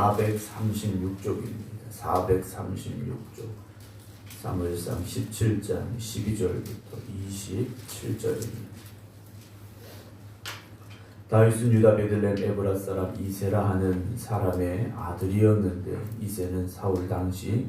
436쪽입니다. 436쪽. 사무엘상 17장 12절부터 27절입니다. 다윗은 유다 베들레헴 에브라 사람 이세라 하는 사람의 아들이었는데, 이세는 사울 당시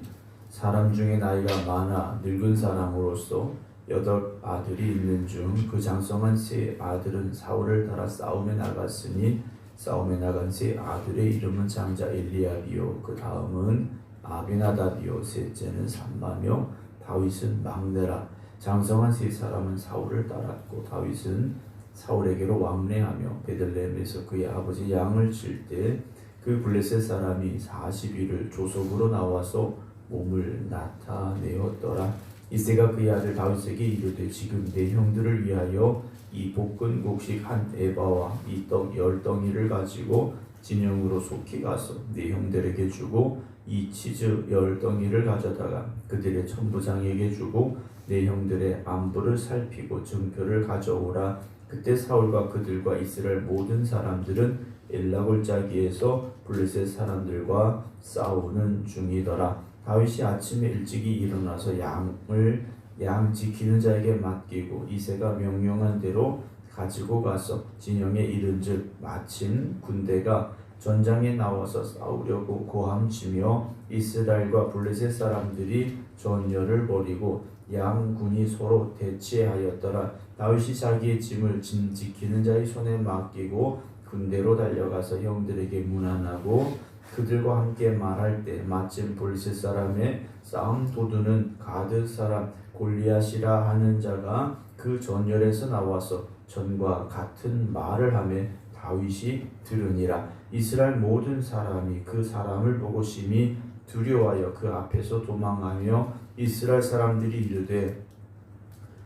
사람 중에 나이가 많아 늙은 사람으로서 8아들이 있는 중 그 장성한 세 아들은 사울을 따라 싸움에 나갔으니, 싸움에 나간 세 아들의 이름은 장자 엘리압이요, 그 다음은 아비나답이요, 셋째는 삼마며 다윗은 막내라. 장성한 세 사람은 사울을 따랐고, 다윗은 사울에게로 왕래하며 베들레헴에서 그의 아버지 양을 칠 때 그 블레셋 사람이 40일을 조속으로 나와서 몸을 나타내었더라. 이새가 그의 아들 다윗에게 이르되, 지금 내 형들을 위하여 이 볶은 곡식 한 에바와 이 떡 10덩이를 가지고 진영으로 속히 가서 내 형들에게 주고, 이 치즈 10덩이를 가져다가 그들의 천부장에게 주고 내 형들의 안부를 살피고 증표를 가져오라. 그때 사울과 그들과 이스라엘 모든 사람들은 엘라골짜기에서 블레셋 사람들과 싸우는 중이더라. 다윗이 아침에 일찍이 일어나서 양 지키는 자에게 맡기고 이새가 명령한 대로 가지고 가서 진영에 이른즉 마침 군대가 전장에 나와서 싸우려고 고함치며 이스라엘과 블레셋 사람들이 전열을 벌이고 양군이 서로 대치하였더라. 다윗이 자기의 짐을 짐 지키는 자의 손에 맡기고 군대로 달려가서 형들에게 문안하고 그들과 함께 말할 때, 마침 블레셋 사람의 싸움 도두는 가드 사람 골리앗이라 하는 자가 그 전열에서 나와서 전과 같은 말을 하며 다윗이 들으니라. 이스라엘 모든 사람이 그 사람을 보고 심히 두려워하여 그 앞에서 도망하며 이스라엘 사람들이 이르되,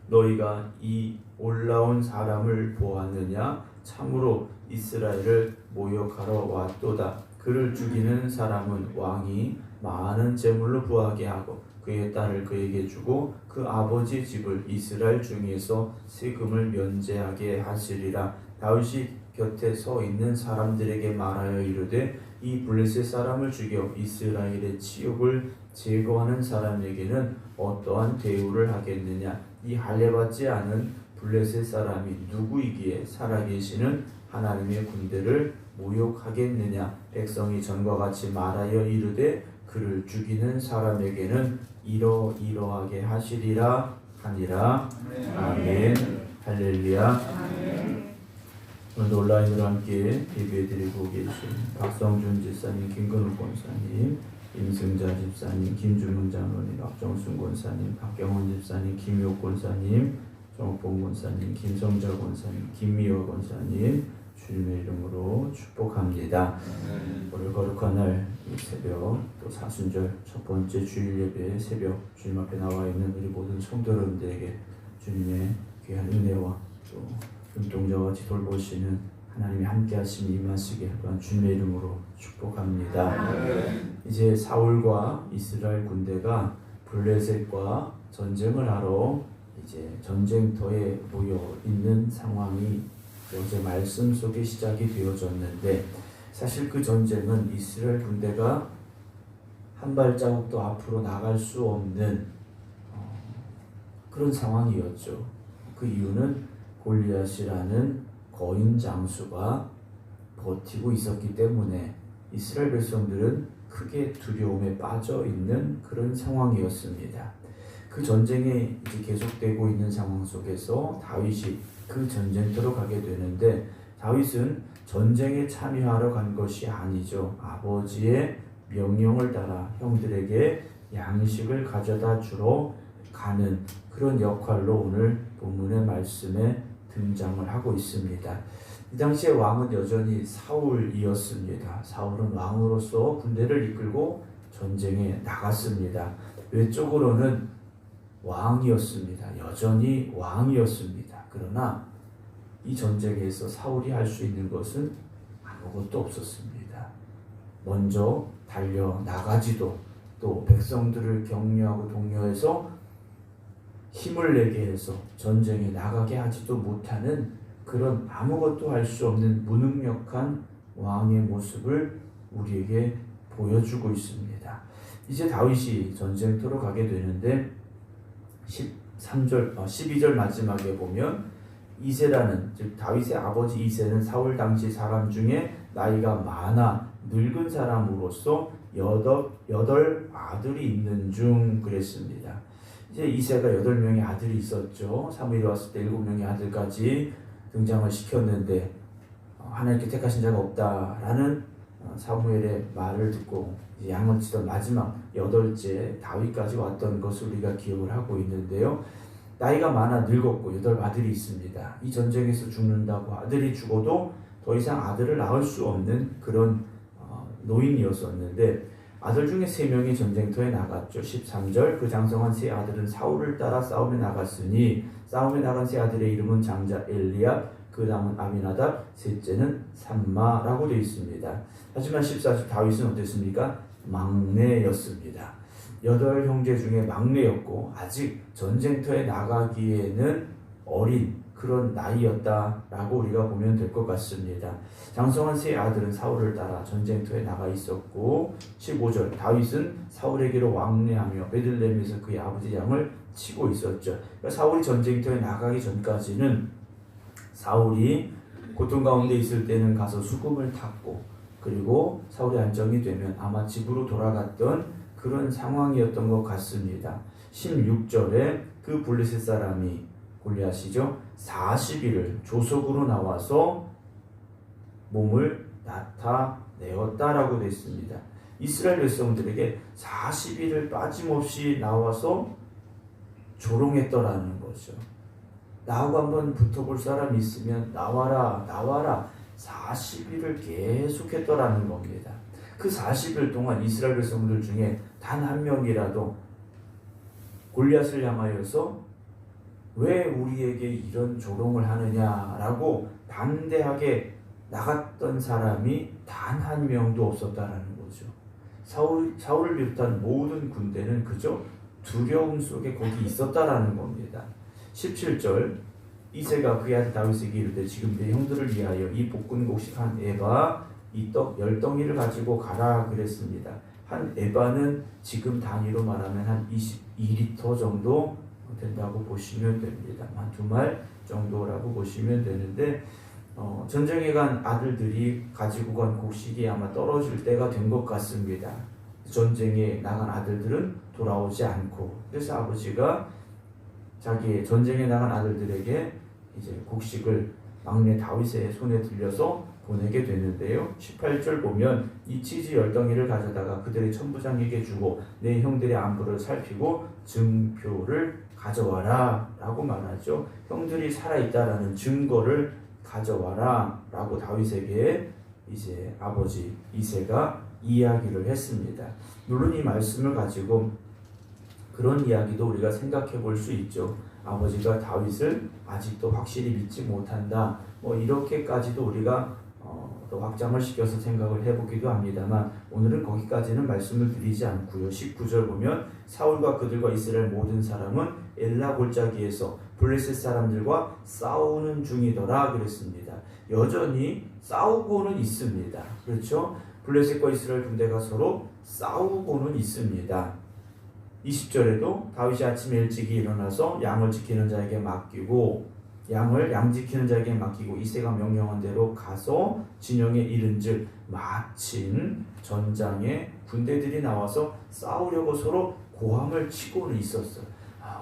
너희가 이 올라온 사람을 보았느냐? 참으로 이스라엘을 모욕하러 왔도다. 그를 죽이는 사람은 왕이 많은 재물로 부하게 하고 그의 딸을 그에게 주고 그 아버지 집을 이스라엘 중에서 세금을 면제하게 하시리라. 다윗이 곁에 서 있는 사람들에게 말하여 이르되, 이 블레셋 사람을 죽여 이스라엘의 치욕을 제거하는 사람에게는 어떠한 대우를 하겠느냐? 이 할례받지 않은 블레셋 사람이 누구이기에 살아계시는 하나님의 군대를 모욕하겠느냐? 백성이 전과 같이 말하여 이르되, 그를 죽이는 사람에게는 이러이러하게 하시리라 하니라. 아멘. 할렐루야. 오늘도 온라인으로 함께 예배드리고 계신 박성준 집사님, 김근욱 권사님, 임승자 집사님, 김준문 장로님, 박정순 권사님, 박경원 집사님, 김효 권사님, 정옥봉 권사님, 김성자 권사님, 김미호 권사님, 주님의 이름으로 축복합니다. 오늘 거룩한 날 이 새벽, 또 사순절 첫 번째 주일 예배 새벽 주님 앞에 나와 있는 우리 모든 성도 여러분들에게 주님의 귀한 은혜와 또 눈동자와 같이 돌보시는 하나님이 함께 하심이 임하시길 주님의 이름으로 축복합니다. 이제 사울과 이스라엘 군대가 블레셋과 전쟁을 하러 이제 전쟁터에 모여 있는 상황이 어제 말씀 속에 시작이 되어졌는데, 사실 그 전쟁은 이스라엘 군대가 한 발자국도 앞으로 나갈 수 없는 그런 상황이었죠. 그 이유는 골리앗이라는 거인 장수가 버티고 있었기 때문에 이스라엘 백성들은 크게 두려움에 빠져 있는 그런 상황이었습니다. 그 전쟁이 이제 계속되고 있는 상황 속에서 다윗이 그 전쟁터로 가게 되는데, 다윗은 전쟁에 참여하러 간 것이 아니죠. 아버지의 명령을 따라 형들에게 양식을 가져다 주러 가는 그런 역할로 오늘 본문의 말씀에 등장을 하고 있습니다. 이 당시에 왕은 여전히 사울이었습니다. 사울은 왕으로서 군대를 이끌고 전쟁에 나갔습니다. 외적으로는 왕이었습니다. 여전히 왕이었습니다. 그러나 이 전쟁에서 사울이 할 수 있는 것은 아무것도 없었습니다. 먼저 달려 나가지도, 또 백성들을 격려하고 독려해서 힘을 내게 해서 전쟁에 나가게 하지도 못하는 그런 아무것도 할 수 없는 무능력한 왕의 모습을 우리에게 보여주고 있습니다. 이제 다윗이 전쟁터로 가게 되는데 12절 마지막에 보면 이새라는, 즉 다윗의 아버지 이새는 사울 당시 사람 중에 나이가 많아 늙은 사람으로서 여덟 아들이 있는 중 그랬습니다. 이제 이새가 8명의 아들이 있었죠. 사무엘이 왔을 때 7명의 아들까지 등장을 시켰는데 하나님께 택하신 자가 없다라는 사무엘의 말을 듣고 양을 치던 마지막 8째 다윗까지 왔던 것을 우리가 기억을 하고 있는데요. 나이가 많아 늙었고 8아들이 있습니다. 이 전쟁에서 죽는다고 아들이 죽어도 더 이상 아들을 낳을 수 없는 그런 노인이었었는데 아들 중에 3명이 전쟁터에 나갔죠. 13절 그 장성한 3아들은 사울을 따라 싸움에 나갔으니 싸움에 나간 3아들의 이름은 장자 엘리압, 그 다음은 아비나답, 셋째는 삼마라고 되어 있습니다. 하지만 14절 다윗은 어땠습니까? 막내였습니다. 8형제 중에 막내였고 아직 전쟁터에 나가기에는 어린 그런 나이였다라고 우리가 보면 될 것 같습니다. 장성한 3아들은 사울을 따라 전쟁터에 나가 있었고 15절 다윗은 사울에게로 왕래하며 베들레헴에서 그의 아버지 양을 치고 있었죠. 그러니까 사울이 전쟁터에 나가기 전까지는 사울이 고통 가운데 있을 때는 가서 수금을 탔고 그리고 사울이 안정이 되면 아마 집으로 돌아갔던 그런 상황이었던 것 같습니다. 16절에 그 블레셋 사람이 골리앗이죠. 40일을 조석으로 나와서 몸을 나타내었다라고 되어 있습니다. 이스라엘 백성들에게 40일을 빠짐없이 나와서 조롱했더라는 거죠. 나하고 한번 붙어볼 사람이 있으면 나와라 나와라 40일을 계속했더라는 겁니다. 그 40일 동안 이스라엘 백성들 중에 단 한 명이라도 골리앗을 향하여서 왜 우리에게 이런 조롱을 하느냐라고 반대하게 나갔던 사람이 단 한 명도 없었다라는 거죠. 사울을 비롯한 모든 군대는 그저 두려움 속에 거기 있었다라는 겁니다. 17절 이새가 그의 아들 다윗에게 이르되 지금 내 형들을 위하여 이 볶은 곡식 한 에바 이 떡 10덩이를 가지고 가라 그랬습니다. 한 에바는 지금 단위로 말하면 한 22리터 정도 된다고 보시면 됩니다. 한 2말 정도라고 보시면 되는데 전쟁에 간 아들들이 가지고 간 곡식이 아마 떨어질 때가 된 것 같습니다. 전쟁에 나간 아들들은 돌아오지 않고 그래서 아버지가 자기의 전쟁에 나간 아들들에게 이제 곡식을 막내 다윗의 손에 들려서 보내게 되는데요. 18절 보면 이 치즈 10덩이를 가져다가 그들의 천부장에게 주고 내 형들의 안부를 살피고 증표를 가져와라 라고 말하죠. 형들이 살아있다라는 증거를 가져와라 라고 다윗에게 이제 아버지 이새가 이야기를 했습니다. 물론 이 말씀을 가지고 그런 이야기도 우리가 생각해 볼 수 있죠. 아버지가 다윗을 아직도 확실히 믿지 못한다. 이렇게까지도 우리가 또 확장을 시켜서 생각을 해보기도 합니다만 오늘은 거기까지는 말씀을 드리지 않고요. 19절 보면 사울과 그들과 이스라엘 모든 사람은 엘라 골짜기에서 블레셋 사람들과 싸우는 중이더라 그랬습니다. 여전히 싸우고는 있습니다. 그렇죠? 블레셋과 이스라엘 군대가 서로 싸우고는 있습니다. 20절에도 다윗이 아침에 일찍이 일어나서 양을 지키는 자에게 맡기고 양 지키는 자에게 맡기고 이새가 명령한 대로 가서 진영에 이른즉 마침 전장에 군대들이 나와서 싸우려고 서로 고함을 치고는 있었어요.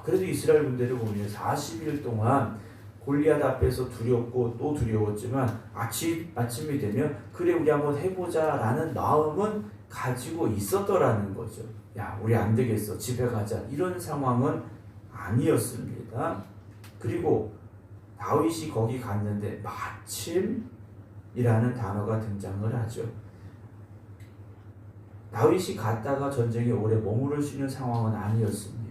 그래도 이스라엘 군대를 보면 40일 동안 골리앗 앞에서 두렵고 또 두려웠지만 아침이 되면 그래 우리 한번 해보자 라는 마음은 가지고 있었더라는 거죠. 야 우리 안 되겠어 집에 가자 이런 상황은 아니었습니다. 그리고 다윗이 거기 갔는데 마침이라는 단어가 등장을 하죠. 다윗이 갔다가 전쟁에 오래 머무를 수 있는 상황은 아니었습니다.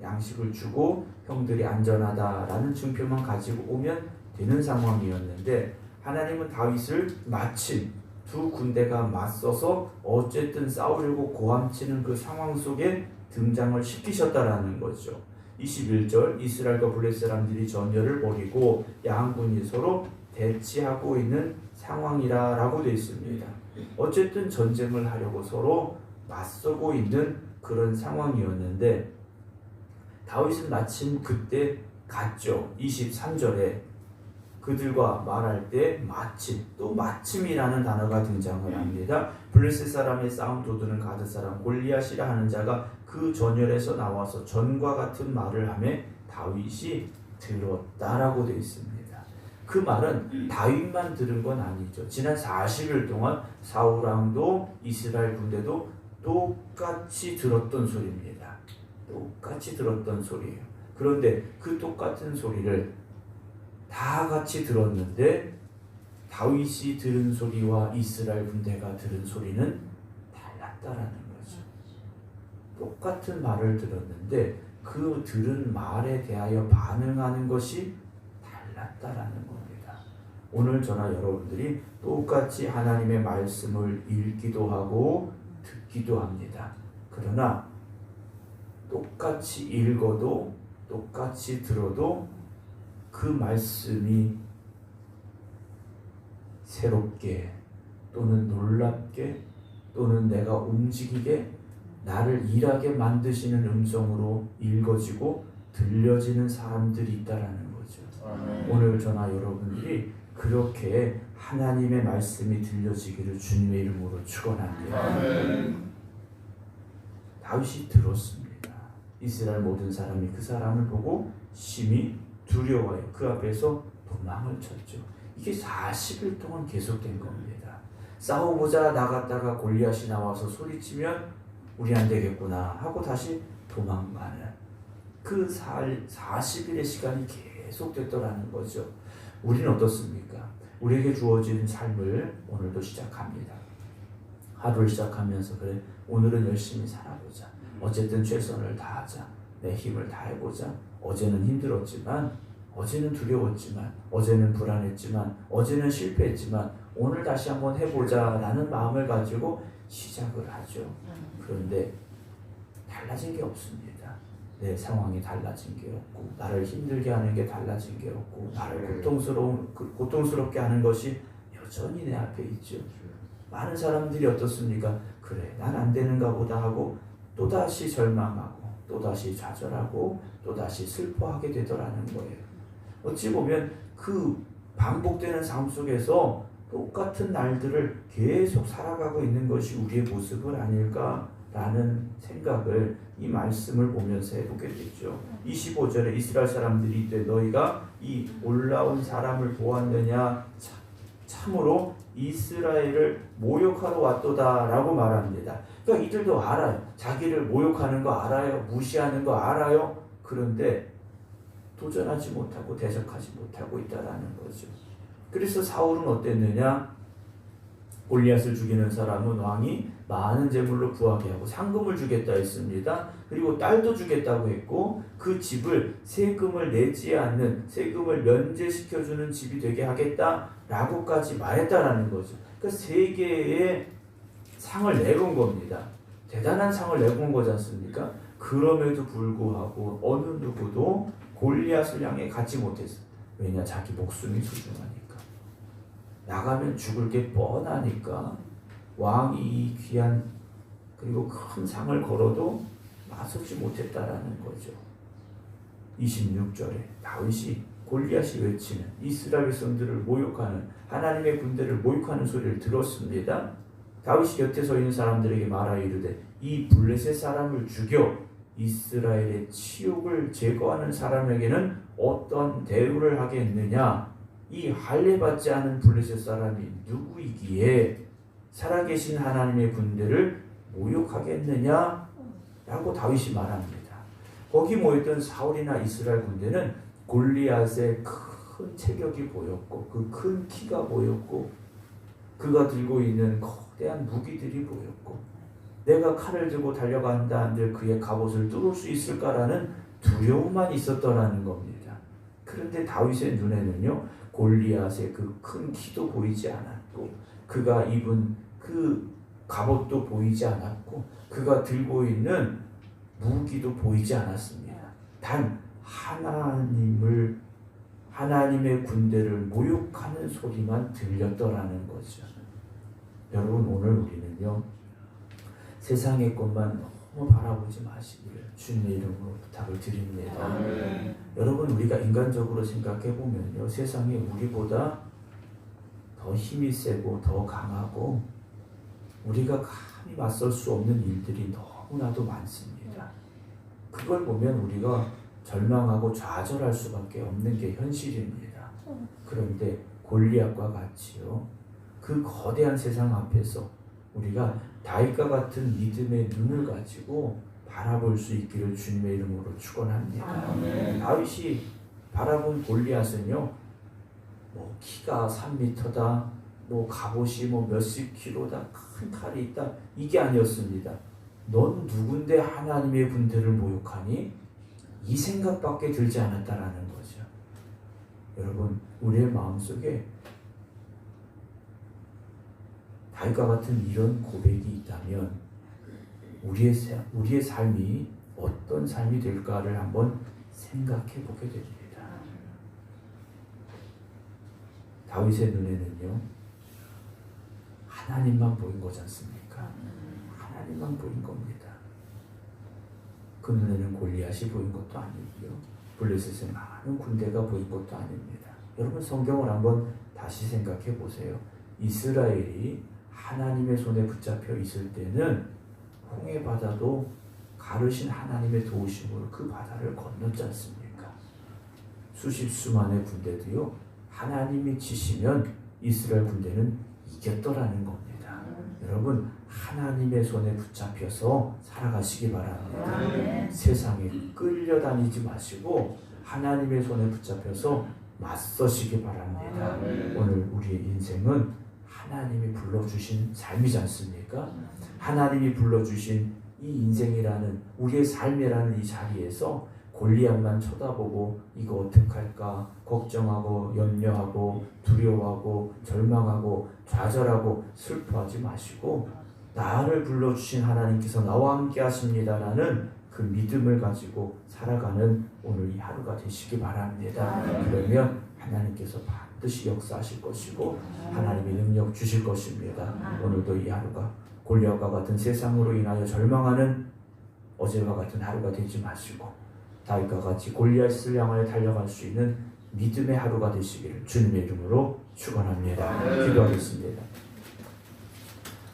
양식을 주고 형들이 안전하다라는 증표만 가지고 오면 되는 상황이었는데 하나님은 다윗을 마침 두 군대가 맞서서 어쨌든 싸우려고 고함치는 그 상황 속에 등장을 시키셨다라는 거죠. 21절 이스라엘과 블레셋 사람들이 전열을 벌이고 양군이 서로 대치하고 있는 상황이라고 되어 있습니다. 어쨌든 전쟁을 하려고 서로 맞서고 있는 그런 상황이었는데 다윗은 마침 그때 갔죠. 23절에 그들과 말할 때 마침, 또 마침이라는 단어가 등장을 합니다. 블레셋 사람의 싸움 도두는 가드 사람 골리앗이라 하는 자가 그 전열에서 나와서 전과 같은 말을 하며 다윗이 들었다라고 되어 있습니다. 그 말은 다윗만 들은 건 아니죠. 지난 40일 동안 사울왕도 이스라엘 군대도 똑같이 들었던 소리입니다. 똑같이 들었던 소리예요. 그런데 그 똑같은 소리를 다 같이 들었는데 다윗이 들은 소리와 이스라엘 군대가 들은 소리는 달랐다라는 거죠. 똑같은 말을 들었는데 그 들은 말에 대하여 반응하는 것이 달랐다라는 겁니다. 오늘 저나 여러분들이 똑같이 하나님의 말씀을 읽기도 하고 듣기도 합니다. 그러나 똑같이 읽어도 똑같이 들어도 그 말씀이 새롭게 또는 놀랍게 또는 내가 움직이게 나를 일하게 만드시는 음성으로 읽어지고 들려지는 사람들이 있다라는 거죠. 오늘 저나 여러분들이 그렇게 하나님의 말씀이 들려지기를 주님의 이름으로 축원합니다. 다윗이 들었습니다. 이스라엘 모든 사람이 그 사람을 보고 심히 두려워요. 그 앞에서 도망을 쳤죠. 이게 40일 동안 계속된 겁니다. 싸워보자 나갔다가 골리앗이 나와서 소리치면 우리 안 되겠구나 하고 다시 도망가는 그 40일의 시간이 계속됐더라는 거죠. 우리는 어떻습니까? 우리에게 주어진 삶을 오늘도 시작합니다. 하루를 시작하면서 그래 오늘은 열심히 살아보자. 어쨌든 최선을 다하자. 내 힘을 다해보자. 어제는 힘들었지만 어제는 두려웠지만 어제는 불안했지만 어제는 실패했지만 오늘 다시 한번 해보자 라는 마음을 가지고 시작을 하죠. 그런데 달라진 게 없습니다. 내 상황이 달라진 게 없고 나를 힘들게 하는 게 달라진 게 없고 나를 고통스럽게 하는 것이 여전히 내 앞에 있죠. 많은 사람들이 어떻습니까? 그래 난 안 되는가 보다 하고 또다시 절망하고 또다시 좌절하고 또다시 슬퍼하게 되더라는 거예요. 어찌 보면 그 반복되는 삶 속에서 똑같은 날들을 계속 살아가고 있는 것이 우리의 모습은 아닐까라는 생각을 이 말씀을 보면서 해보게 되죠. 25절에 이스라엘 사람들이 이때 너희가 이 올라온 사람을 보았느냐 참으로 이스라엘을 모욕하러 왔도다라고 말합니다. 그러니까 이들도 알아요. 자기를 모욕하는 거 알아요. 무시하는 거 알아요. 그런데 도전하지 못하고 대적하지 못하고 있다라는 거죠. 그래서 사울은 어땠느냐? 골리앗을 죽이는 사람은 왕이 많은 재물로 구하게 하고 상금을 주겠다 했습니다. 그리고 딸도 주겠다고 했고 그 집을 세금을 내지 않는 세금을 면제시켜주는 집이 되게 하겠다라고까지 말했다라는 거죠. 그러니까 세 개의 상을 내건 겁니다. 대단한 상을 내건 거지 않습니까? 그럼에도 불구하고 어느 누구도 골리앗을 향해 가지 못했어. 왜냐? 자기 목숨이 소중하니까. 나가면 죽을 게 뻔하니까 왕이 이 귀한 그리고 큰 상을 걸어도 나서지 못했다라는 거죠. 26절에 다윗이 골리앗이 외치는 이스라엘 백성들을 모욕하는 하나님의 군대를 모욕하는 소리를 들었습니다. 다윗이 곁에 서 있는 사람들에게 말하여 이르되 이 블레셋 사람을 죽여 이스라엘의 치욕을 제거하는 사람에게는 어떤 대우를 하겠느냐? 이 할례받지 않은 블레셋 사람이 누구이기에 살아계신 하나님의 군대를 모욕하겠느냐? 라고 다윗이 말합니다. 거기 모였던 사울이나 이스라엘 군대는 골리앗의 큰 체격이 보였고 그 큰 키가 보였고 그가 들고 있는 거대한 무기들이 보였고 내가 칼을 들고 달려간다 한들 그의 갑옷을 뚫을 수 있을까라는 두려움만 있었더라는 겁니다. 그런데 다윗의 눈에는요 골리앗의 그 큰 키도 보이지 않았고 그가 입은 그 갑옷도 보이지 않았고 그가 들고 있는 무기도 보이지 않았습니다. 단 하나님의 군대를 모욕하는 소리만 들렸더라는 거죠. 여러분, 오늘 우리는요, 세상의 것만 너무 바라보지 마시기를 주님의 이름으로 부탁을 드립니다. 여러분, 우리가 인간적으로 생각해 보면요, 세상에 우리보다 더 힘이 세고 더 강하고 우리가 감히 맞설 수 없는 일들이 너무나도 많습니다. 그걸 보면 우리가 절망하고 좌절할 수밖에 없는 게 현실입니다. 그런데 골리앗과 같이요, 그 거대한 세상 앞에서 우리가 다윗과 같은 믿음의 눈을 가지고 바라볼 수 있기를 주님의 이름으로 축원합니다. 다윗이 바라본 골리앗은요, 뭐 키가 3m다, 뭐 갑옷이 뭐 몇십 킬로다, 큰 칼이 있다, 이게 아니었습니다. 넌 누군데 하나님의 군대를 모욕하니? 이 생각밖에 들지 않았다라는 거죠. 여러분, 우리의 마음속에 다윗과 같은 이런 고백이 있다면 우리의 삶이 어떤 삶이 될까를 한번 생각해 보게 됩니다. 다윗의 눈에는요, 하나님만 보인 거지 않습니까? 하나님만 보인 겁니다. 그 눈에는 골리앗이 보인 것도 아니고요, 블레셋의 많은 군대가 보인 것도 아닙니다. 여러분, 성경을 한번 다시 생각해 보세요. 이스라엘이 하나님의 손에 붙잡혀 있을 때는 홍해 바다도 가르신 하나님의 도우심으로 그 바다를 건넜지 않습니까? 수십 수만의 군대도요, 하나님이 치시면 이스라엘 군대는 이겼더라는 겁니다. 여러분, 하나님의 손에 붙잡혀서 살아가시기 바랍니다. 세상에 끌려다니지 마시고 하나님의 손에 붙잡혀서 맞서시기 바랍니다. 오늘 우리의 인생은 하나님이 불러주신 삶이지 않습니까? 하나님이 불러주신 이 인생이라는, 우리의 삶이라는 이 자리에서 골리앗만 쳐다보고 이거 어떡할까 걱정하고 염려하고 두려워하고 절망하고 좌절하고 슬퍼하지 마시고, 나를 불러주신 하나님께서 나와 함께 하십니다라는 그 믿음을 가지고 살아가는 오늘 이 하루가 되시기 바랍니다. 그러면 하나님께서 반드시 역사하실 것이고 하나님의 능력 주실 것입니다. 오늘도 이 하루가 골리앗과 같은 세상으로 인하여 절망하는 어제와 같은 하루가 되지 마시고 다윗과 같이 골리앗을 향하여 달려갈 수 있는 믿음의 하루가 되시기를 주님의 이름으로 축원합니다. 기도하겠습니다.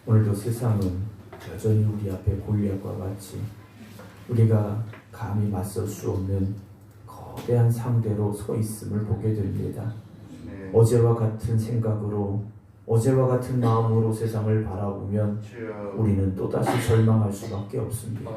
오늘도 세상은 여전히 우리 앞에 골리앗과 같이 우리가 감히 맞설 수 없는 거대한 상대로 서 있음을 보게 됩니다. 어제와 같은 생각으로, 어제와 같은 마음으로 세상을 바라보면 우리는 또다시 절망할 수밖에 없습니다.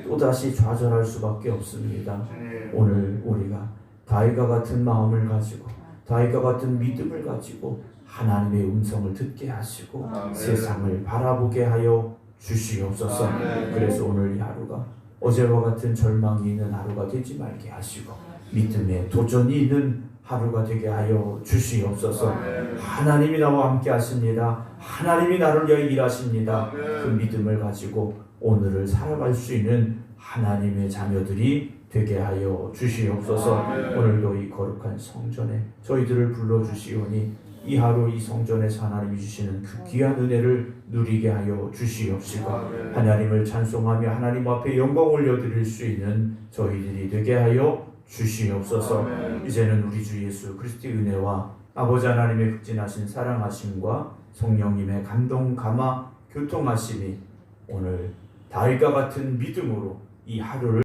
또다시 좌절할 수밖에 없습니다. 오늘 우리가 다윗과 같은 마음을 가지고 다윗과 같은 믿음을 가지고 하나님의 음성을 듣게 하시고 세상을 바라보게 하여 주시옵소서. 그래서 오늘 이 하루가 어제와 같은 절망이 있는 하루가 되지 말게 하시고 믿음의 도전이 있는 하루가 되게 하여 주시옵소서. 하나님이 나와 함께 하십니다. 하나님이 나를 위하여 일하십니다. 그 믿음을 가지고 오늘을 살아갈 수 있는 하나님의 자녀들이 되게 하여 주시옵소서. 오늘도 이 거룩한 성전에 저희들을 불러주시오니 이 하루 이 성전에서 하나님이 주시는 그 귀한 은혜를 누리게 하여 주시옵시고 하나님을 찬송하며 하나님 앞에 영광 올려드릴 수 있는 저희들이 되게 하여 주시옵소서. 이제는 우리 주 예수 그리스도의 은혜와 아버지 하나님의 극진하신 사랑하심과 성령님의 감동 감화 교통하심이 오늘 다윗과 같은 믿음으로 이 하루를